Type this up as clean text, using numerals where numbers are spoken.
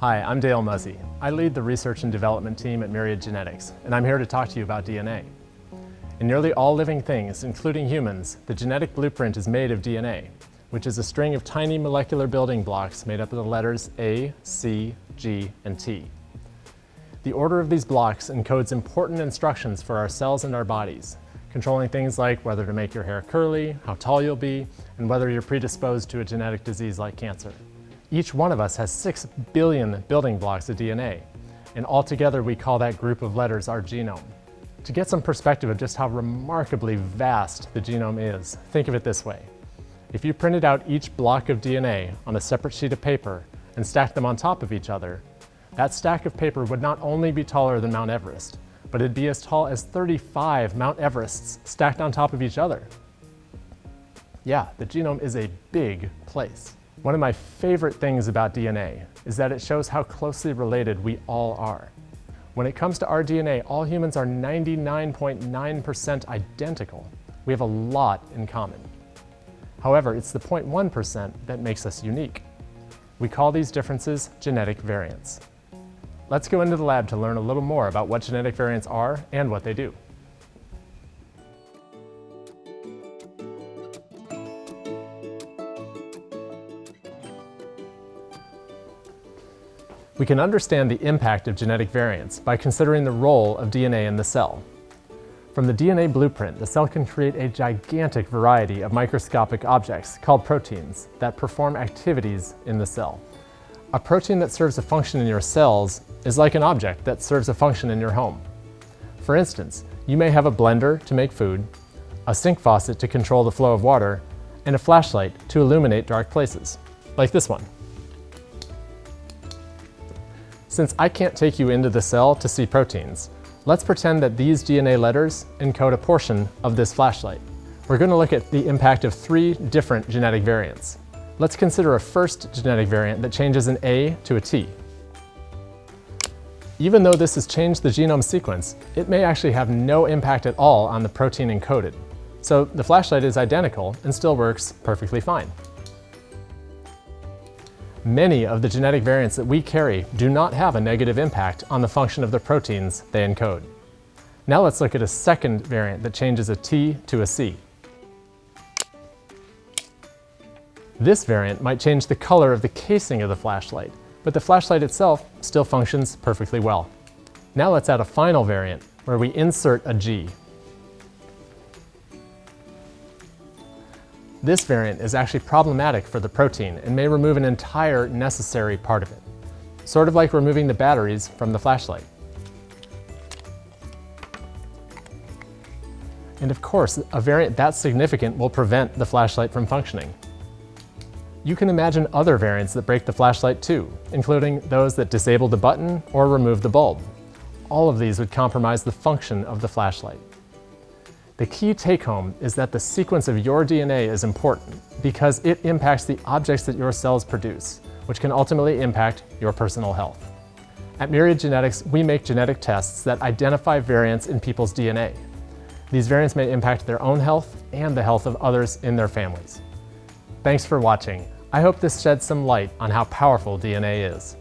Hi, I'm Dale Muzzy. I lead the research and development team at Myriad Genetics, and I'm here to talk to you about DNA. In nearly all living things, including humans, the genetic blueprint is made of DNA, which is a string of tiny molecular building blocks made up of the letters A, C, G, and T. The order of these blocks encodes important instructions for our cells and our bodies, controlling things like whether to make your hair curly, how tall you'll be, and whether you're predisposed to a genetic disease like cancer. Each one of us has 6 billion building blocks of DNA, and altogether we call that group of letters our genome. To get some perspective of just how remarkably vast the genome is, think of it this way. If you printed out each block of DNA on a separate sheet of paper and stacked them on top of each other, that stack of paper would not only be taller than Mount Everest, but it'd be as tall as 35 Mount Everests stacked on top of each other. Yeah, the genome is a big place. One of my favorite things about DNA is that it shows how closely related we all are. When it comes to our DNA, all humans are 99.9% identical. We have a lot in common. However, it's the 0.1% that makes us unique. We call these differences genetic variants. Let's go into the lab to learn a little more about what genetic variants are and what they do. We can understand the impact of genetic variants by considering the role of DNA in the cell. From the DNA blueprint, the cell can create a gigantic variety of microscopic objects called proteins that perform activities in the cell. A protein that serves a function in your cells is like an object that serves a function in your home. For instance, you may have a blender to make food, a sink faucet to control the flow of water, and a flashlight to illuminate dark places, like this one. Since I can't take you into the cell to see proteins, let's pretend that these DNA letters encode a portion of this flashlight. We're going to look at the impact of 3 different genetic variants. Let's consider a first genetic variant that changes an A to a T. Even though this has changed the genome sequence, it may actually have no impact at all on the protein encoded. So the flashlight is identical and still works perfectly fine. Many of the genetic variants that we carry do not have a negative impact on the function of the proteins they encode. Now let's look at a second variant that changes a T to a C. This variant might change the color of the casing of the flashlight, but the flashlight itself still functions perfectly well. Now let's add a final variant where we insert a G. This variant is actually problematic for the protein and may remove an entire necessary part of it, sort of like removing the batteries from the flashlight. And of course, a variant that significant will prevent the flashlight from functioning. You can imagine other variants that break the flashlight too, including those that disable the button or remove the bulb. All of these would compromise the function of the flashlight. The key take-home is that the sequence of your DNA is important because it impacts the objects that your cells produce, which can ultimately impact your personal health. At Myriad Genetics, we make genetic tests that identify variants in people's DNA. These variants may impact their own health and the health of others in their families. Thanks for watching. I hope this sheds some light on how powerful DNA is.